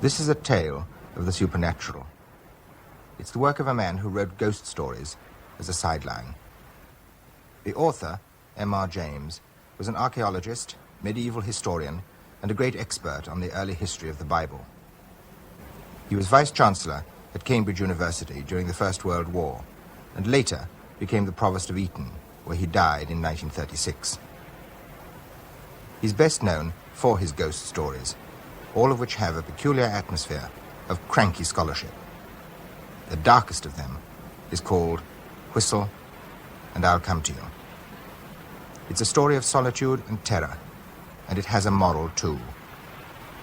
This is a tale of the supernatural. It's the work of a man who wrote ghost stories as a sideline. The author, M.R. James, was an archaeologist, medieval historian, and a great expert on the early history of the Bible. He was vice-chancellor at Cambridge University during the First World War, and later became the provost of Eton, where he died in 1936. He's best known for his ghost stories, all of which have a peculiar atmosphere of cranky scholarship. The darkest of them is called Whistle, and I'll Come to You. It's a story of solitude and terror, and it has a moral too.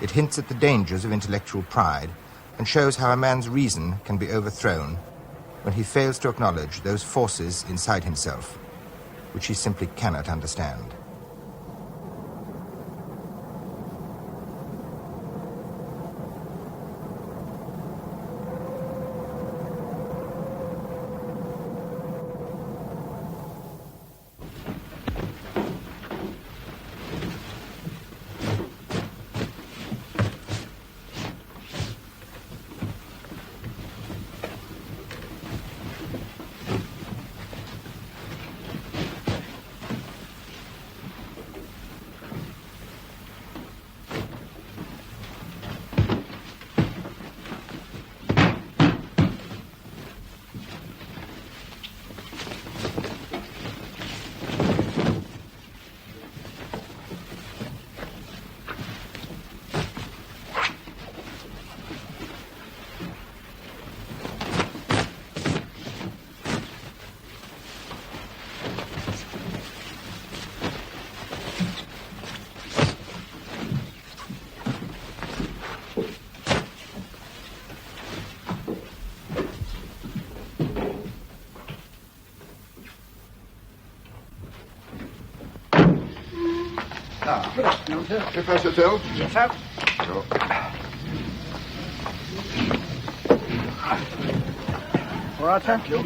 It hints at the dangers of intellectual pride and shows how a man's reason can be overthrown when he fails to acknowledge those forces inside himself which he simply cannot understand. Good afternoon, sir. Professor Till? Yes, sir. Sure. All right, thank you.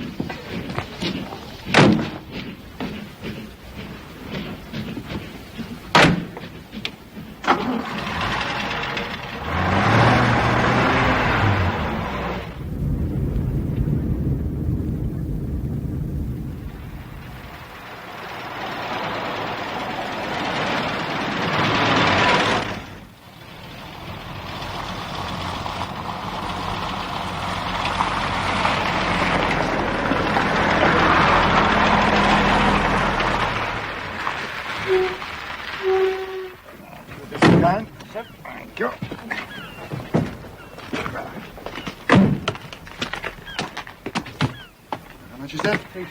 Thank you. How much is that? Please.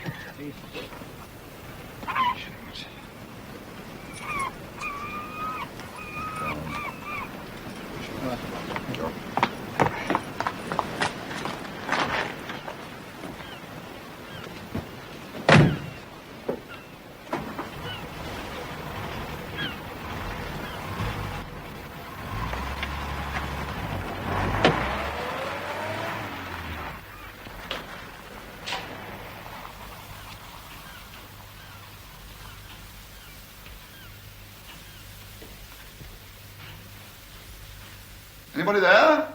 Anybody there?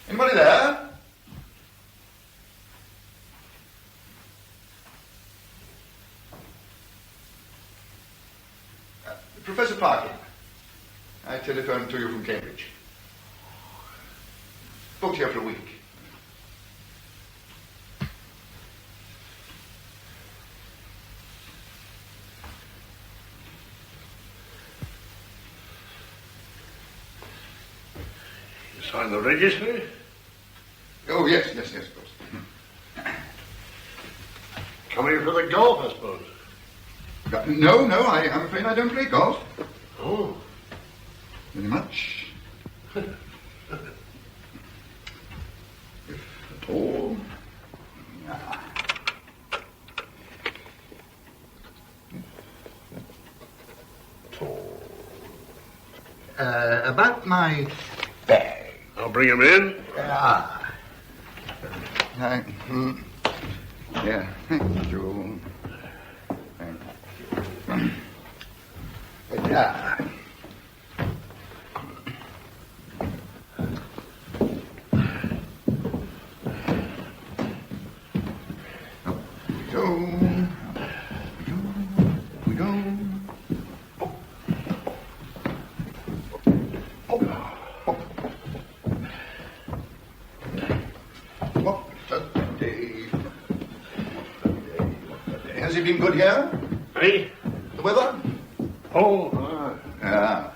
Anybody there? Professor Parkin. I telephoned to you from Cambridge. Booked here for a week. Sign the registry? Oh, yes, of course. Coming for the golf, I suppose. No, I'm afraid I don't play golf. Oh. Very much. If at all. About my bag. I'll bring him in. Yeah, thank you. Thank you. Ah. Up we go. Up we go. Has he been good here? Hey? The weather? Oh, Yeah.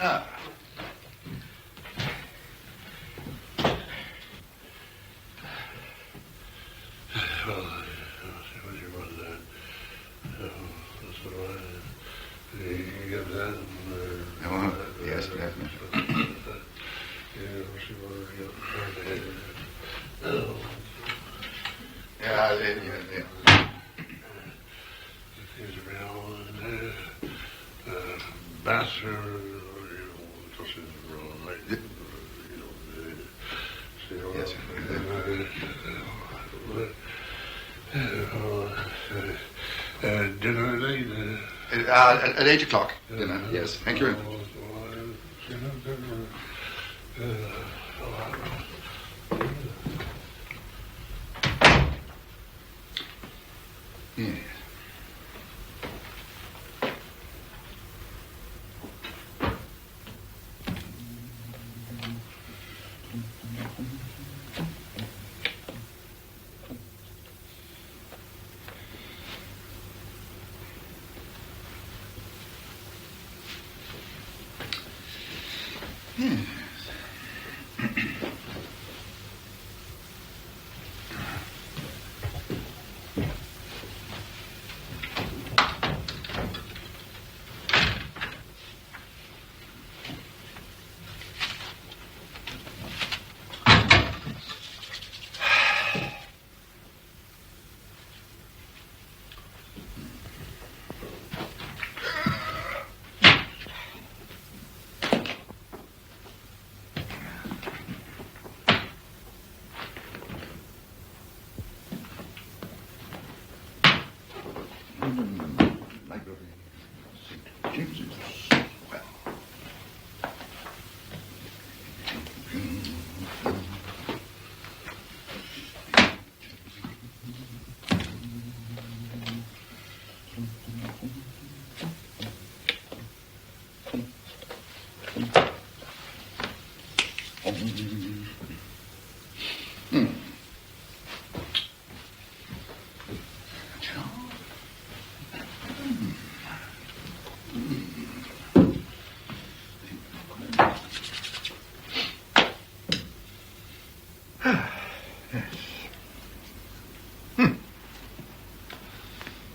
Ah. well, what you want there? That's what you get that. Oh, yes, yes. Yeah, yeah. Bathroom. Yes. Dinner late. At 8 o'clock. Dinner. Yes. Thank you. Yes. Library. St. James's. Well.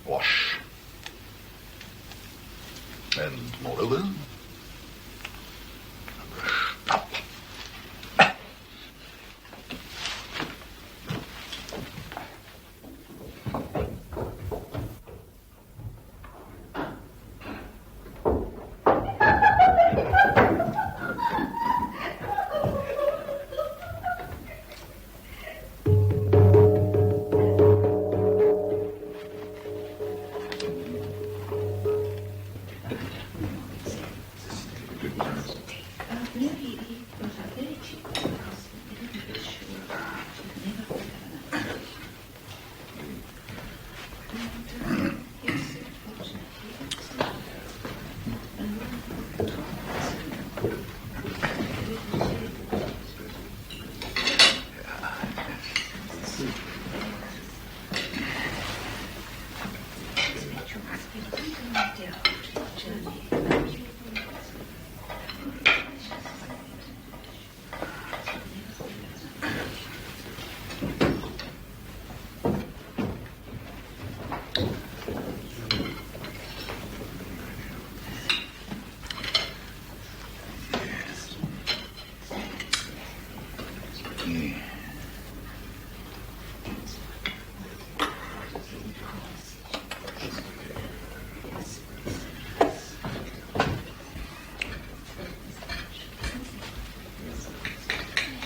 Wash. And moreover, brush up.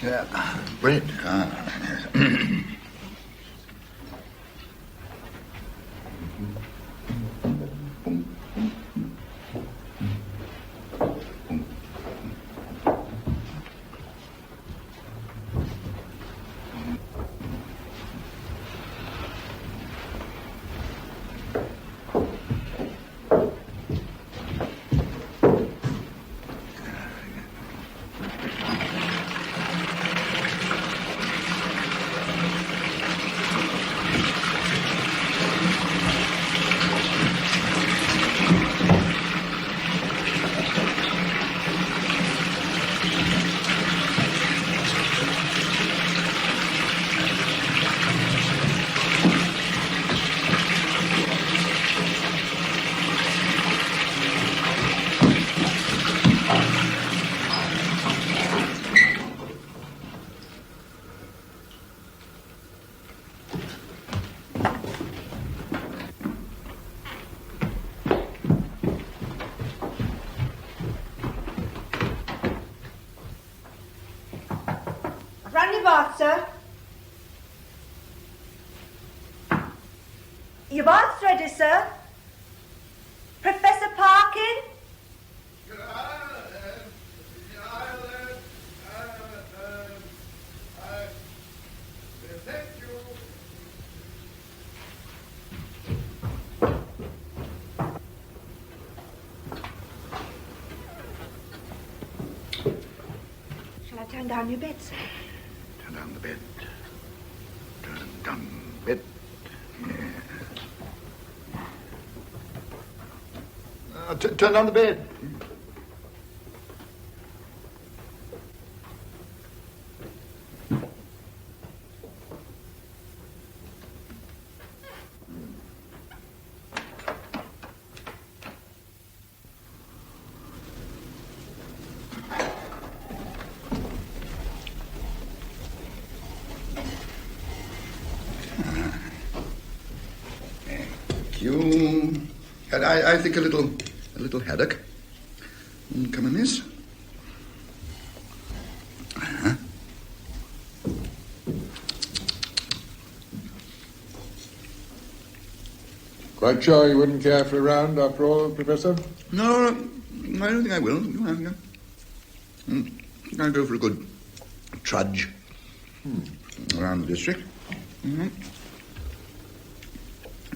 Yeah, bread. Yes. Run your bath, sir. Your bath's ready, sir. Professor Parkin? Thank you. Shall I turn down your bed, sir? Turn down the bed. Turn down the bed. Turn down the bed. You, I think a little haddock. Come in this. Quite sure you wouldn't care for a round after all, Professor? No, I don't think I will. I'll go for a good trudge around the district. Mm-hmm.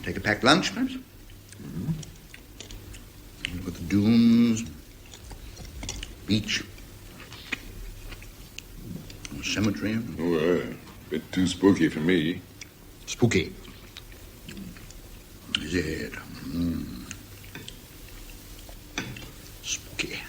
Take a packed lunch, perhaps. Look at the dunes, beach, cemetery. Oh, a bit too spooky for me. Spooky. Is it? Spooky.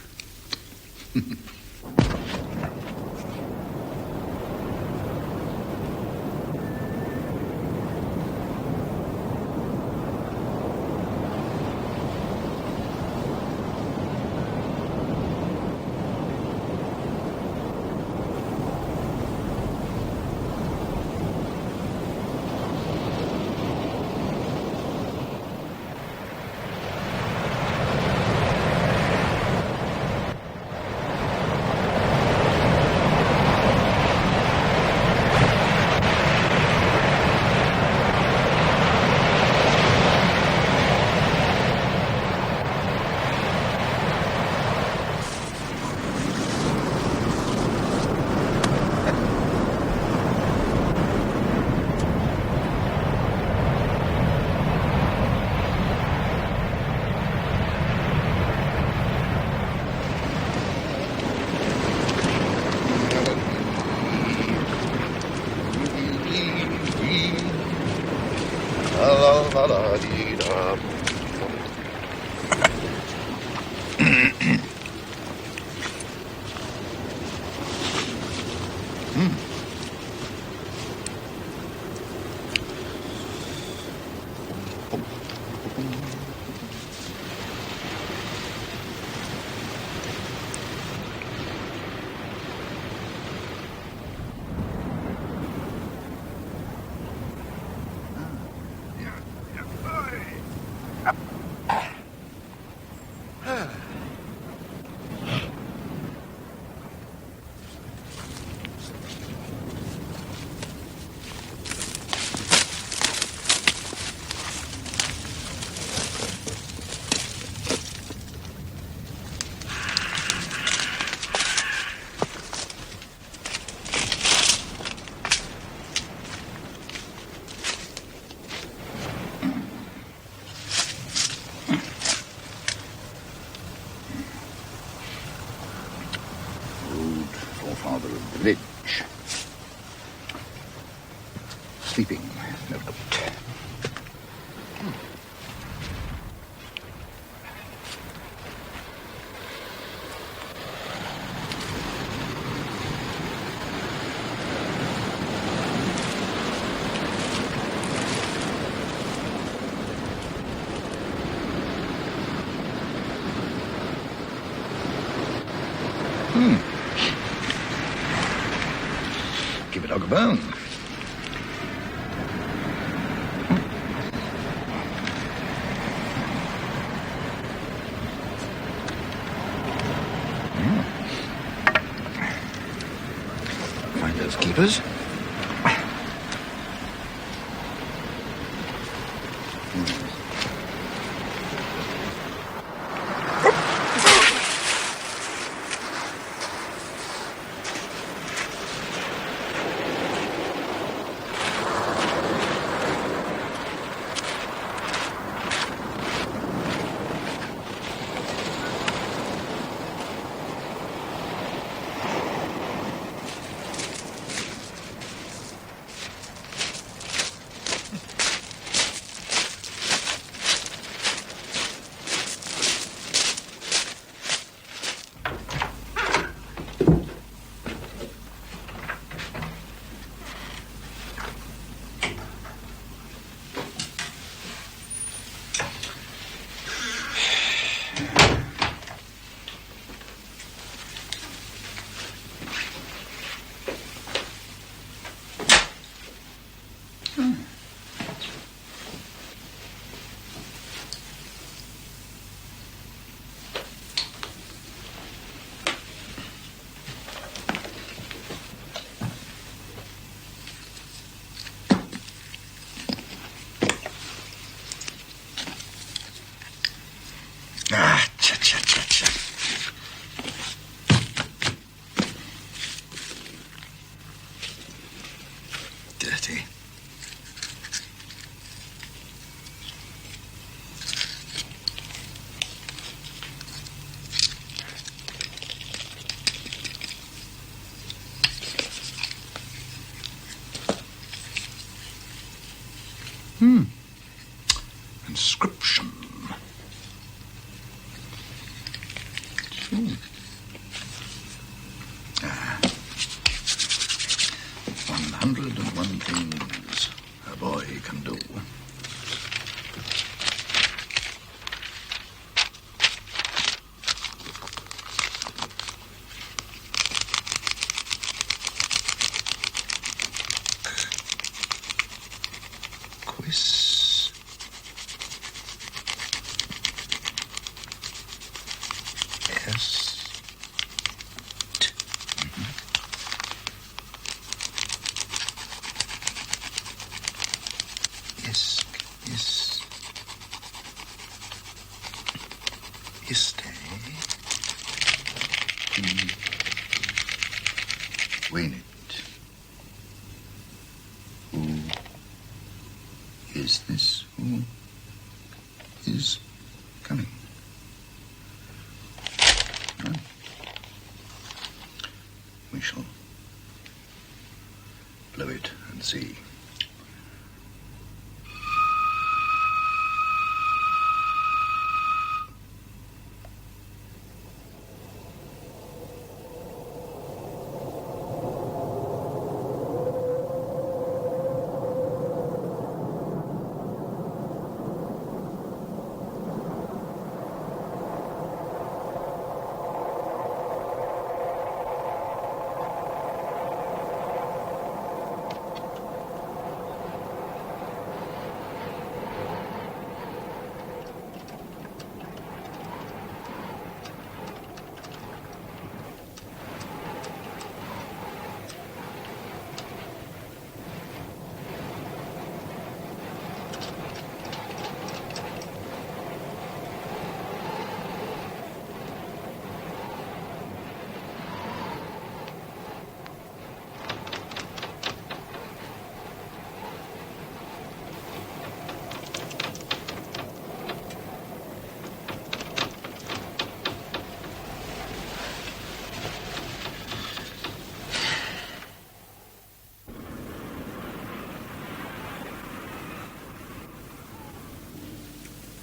the bone. Find those keepers. Ah, cha-cha-cha-cha. Dirty. Inscription. Ah. 101 things a boy can do. Quiz. Yes. Is iste. Venit. Who is this? Who is coming? Well, we shall blow it and see.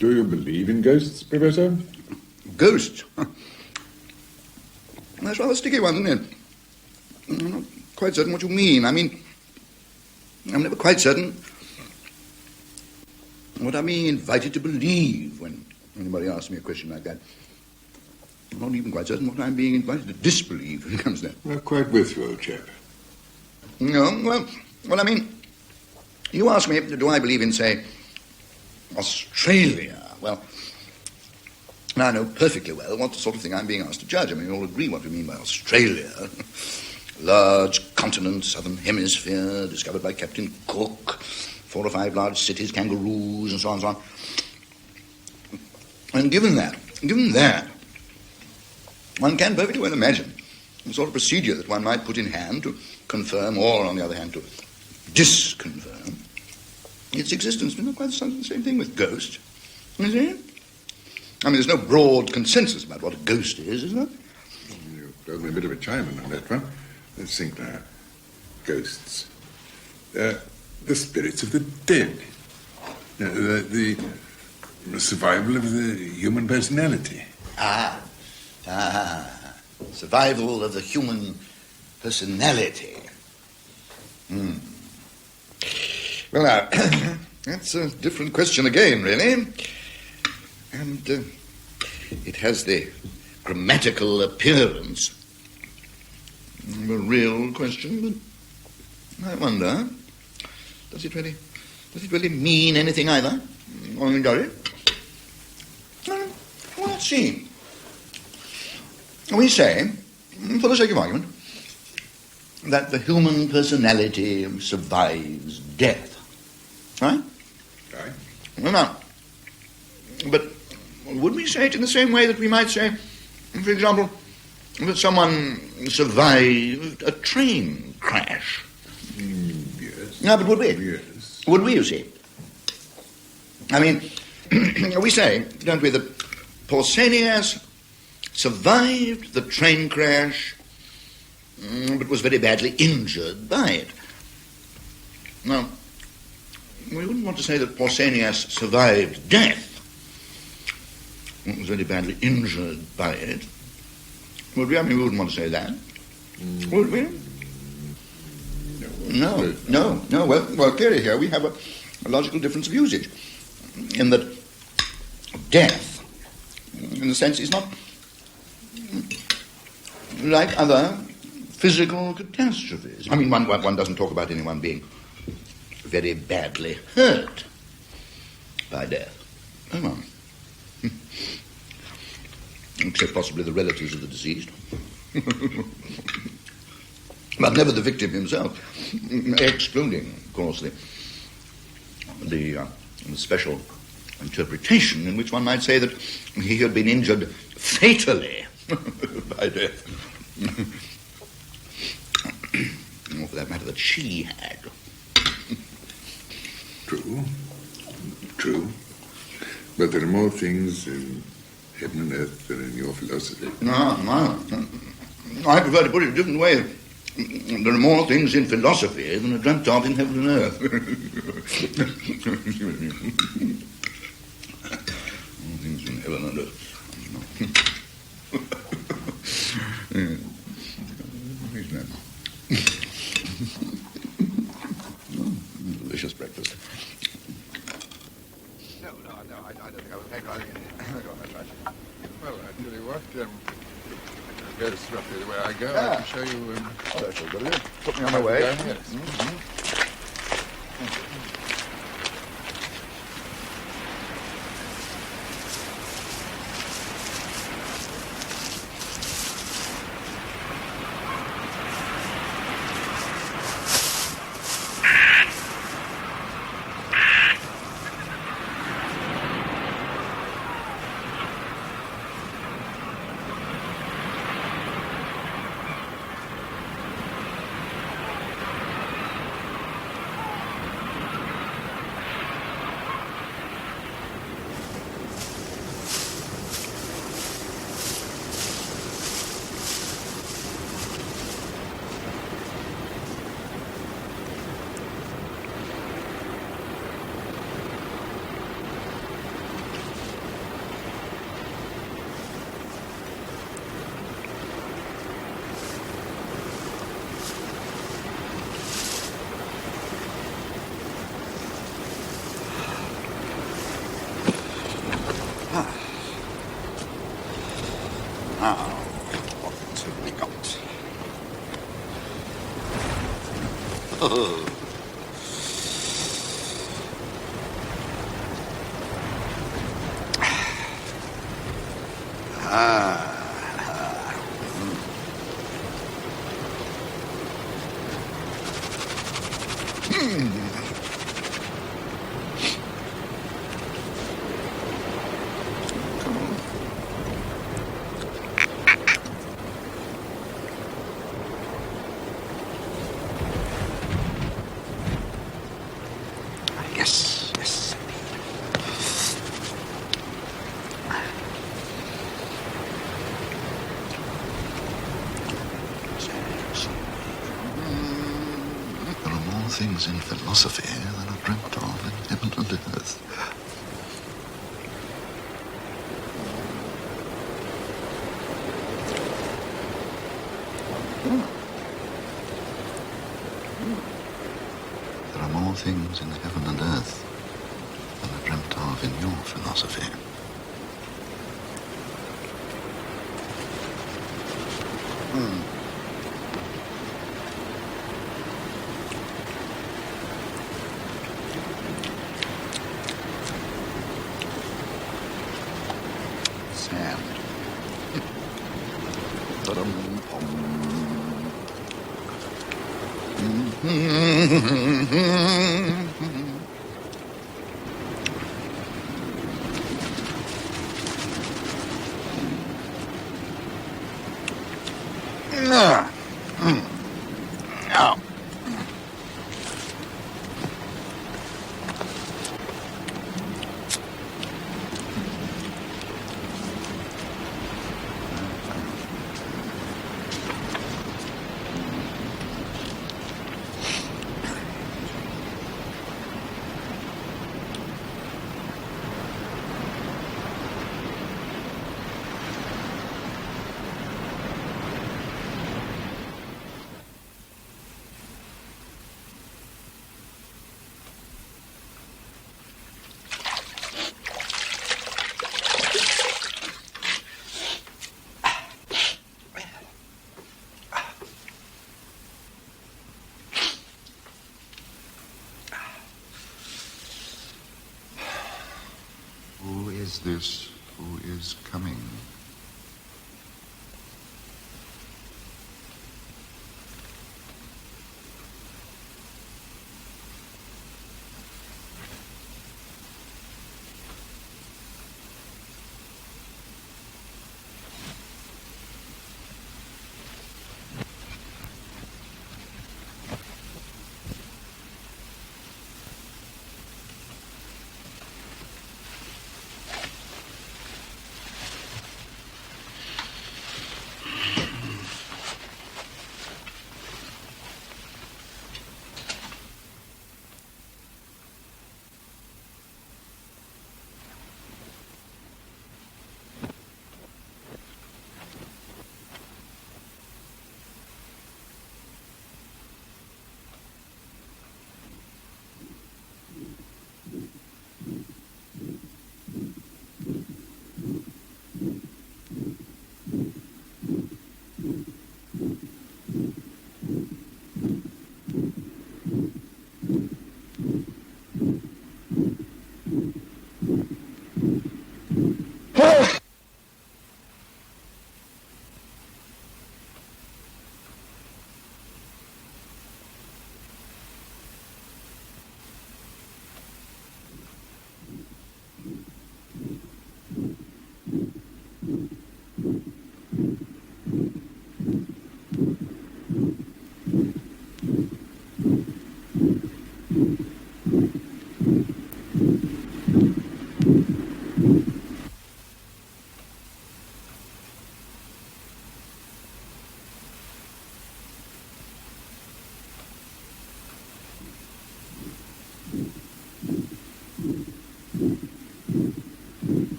Do you believe in ghosts, Professor? Ghosts? Huh. That's rather a sticky one, isn't it? I'm not quite certain what you mean. I mean, I'm never quite certain what I'm being invited to believe when anybody asks me a question like that. I'm not even quite certain what I'm being invited to disbelieve when it comes to that. I'm quite with you, old chap. No, well, I mean, you ask me, do I believe in, say, Australia? Well, now I know perfectly well what sort of thing I'm being asked to judge. I mean, you all agree what we mean by Australia. Large continent, southern hemisphere, discovered by Captain Cook, 4 or 5 large cities, kangaroos, and so on and so on. And given that, one can perfectly well imagine the sort of procedure that one might put in hand to confirm or, on the other hand, to disconfirm its existence. It's not quite the same thing with ghosts, is it? I mean, there's no broad consensus about what a ghost is there? You throw me a bit of a Chinaman on that one. Let's think now. Ghosts. The spirits of the dead. The survival of the human personality. Survival of the human personality. Well, now, that's a different question again, really. And it has the grammatical appearance of a real question, but I wonder, does it really mean anything either? Or does it? Well, let's see. We say, for the sake of argument, that the human personality survives death. Right? Right. Well, now, but would we say it in the same way that we might say, for example, that someone survived a train crash? Yes. No, but would we? Yes. Would we, you see? I mean, we say, don't we, that Pausanias survived the train crash, but was very badly injured by it. Now, we wouldn't want to say that Pausanias survived death, but was very badly injured by it. Would we? I mean, we wouldn't want to say that. Would we? No. Well, clearly here we have a logical difference of usage, in that death, in a sense, is not like other physical catastrophes. I mean, one doesn't talk about anyone being very badly hurt by death. Oh, well. Except possibly the relatives of the deceased. But never the victim himself, excluding, of course, the special interpretation in which one might say that he had been injured fatally by death. Or for that matter, that she had. True. But there are more things in heaven and earth than in your philosophy. No. I prefer to put it a different way. There are more things in philosophy than are dreamt of in heaven and earth. More things in heaven and earth. Delicious breakfast. No, I don't think I will take on it. That's right. Well, I tell you what, goes roughly the way I go. I can show you... Oh, that's all good. Put me on my way. Yes. Yes, yes. There are more things in philosophy than are dreamt of in heaven and earth. There are more things in heaven and earth than are dreamt of in your philosophy. Sand. Who is this who is coming?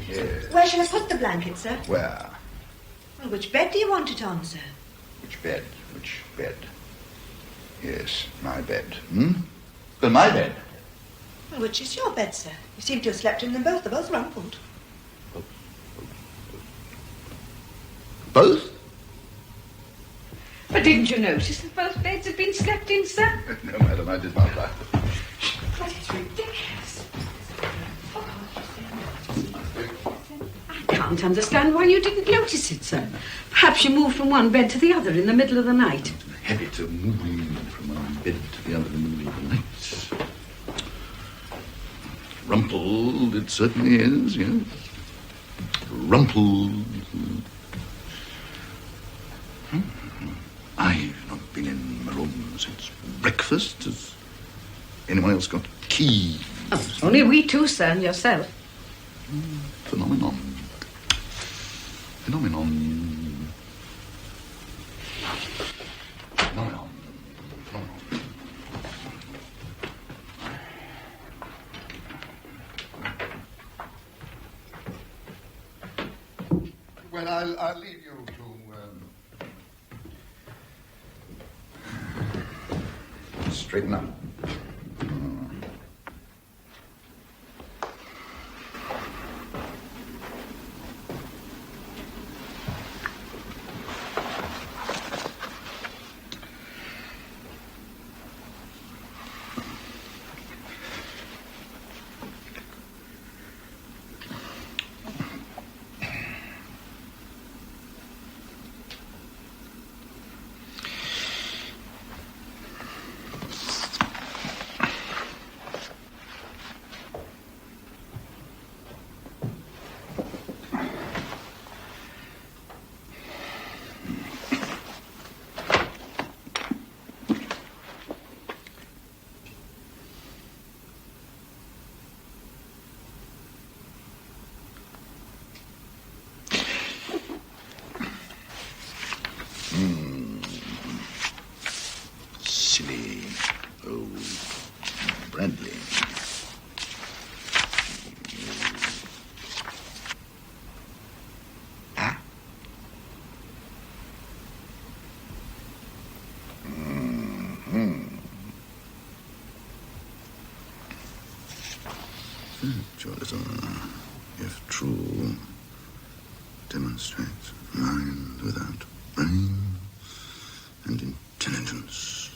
Yes. Where shall I put the blanket, sir? Where? Well, which bed do you want it on, sir? Which bed? Which bed? Yes, my bed. Hmm? Well, my bed. Well, which is your bed, sir? You seem to have slept in them both. They're both rumpled. Both? But didn't you notice that both beds had been slept in, sir? No, madam, I did not. But it's ridiculous. I can't understand why you didn't notice it, sir. Perhaps you moved from one bed to the other in the middle of the night. The habit of moving from one bed to the other in the middle of the night. Rumpled, it certainly is, yes. Rumpled. I've not been in my room since breakfast. Has anyone else got keys? Oh, only we two, sir, and yourself. Phenomenon. Phenomenon. Phenomenon. Phenomenon. Well, I'll leave you to straighten up. Silly old Bradley. Ah? Jonathan, if true, demonstrates mind without brain and intelligence,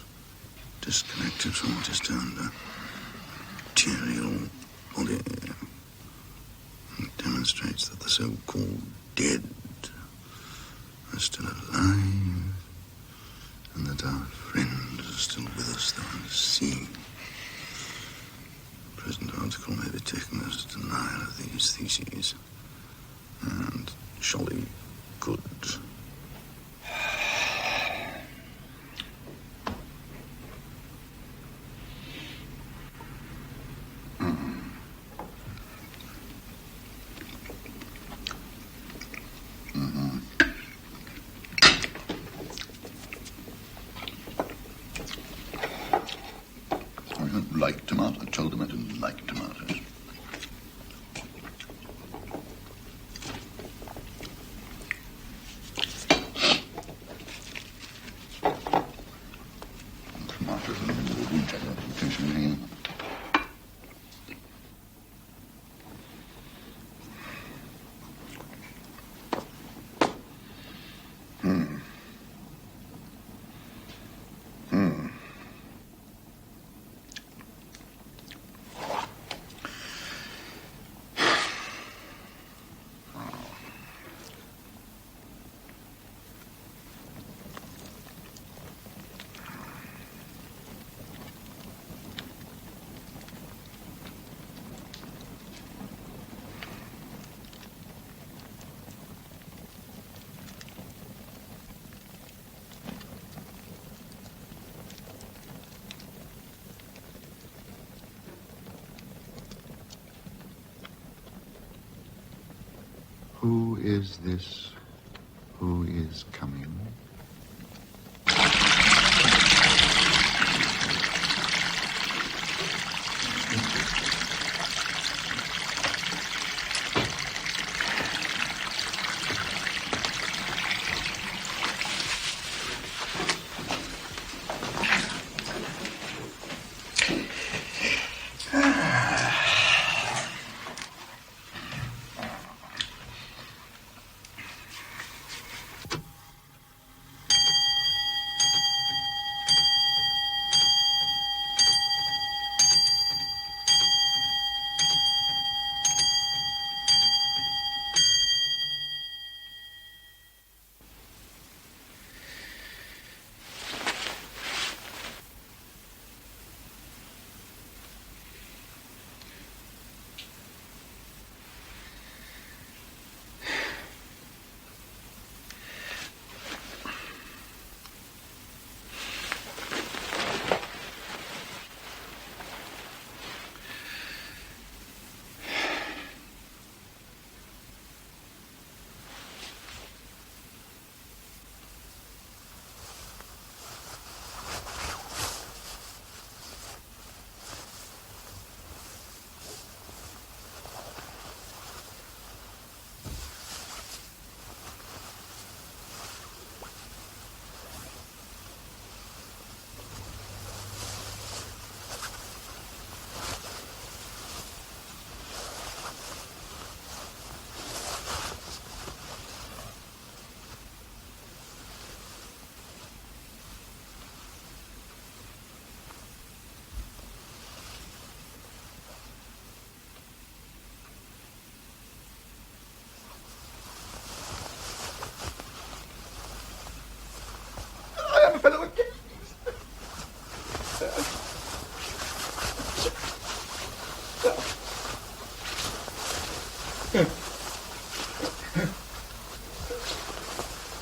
disconnected from what is termed a material body. It demonstrates that the so-called dead are still alive and that our friends are still with us, though unseen. The present article may be taken as a denial of these theses, and jolly good. I don't like tomatoes. I told them I didn't like tomatoes. Tomatoes in the middle of the week, I don't intention hanging. Who is this who is coming?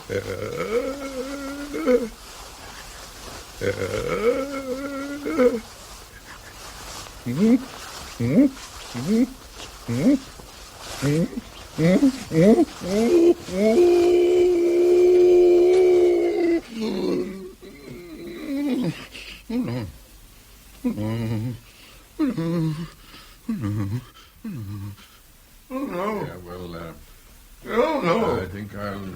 Yeah, well, Oh, no. I think I'll...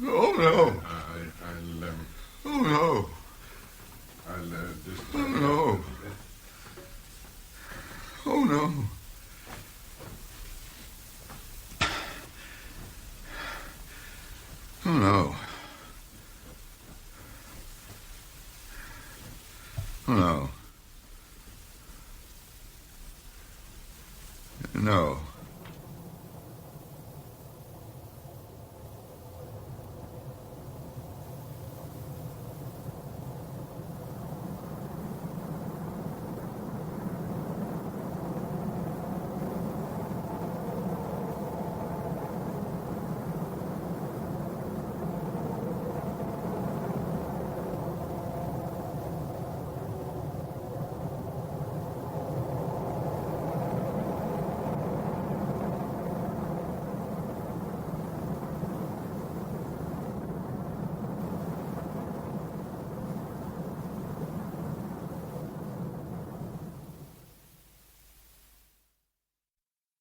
Oh, no. I'll Oh, no. just... Oh, no. Oh, no. Oh, no.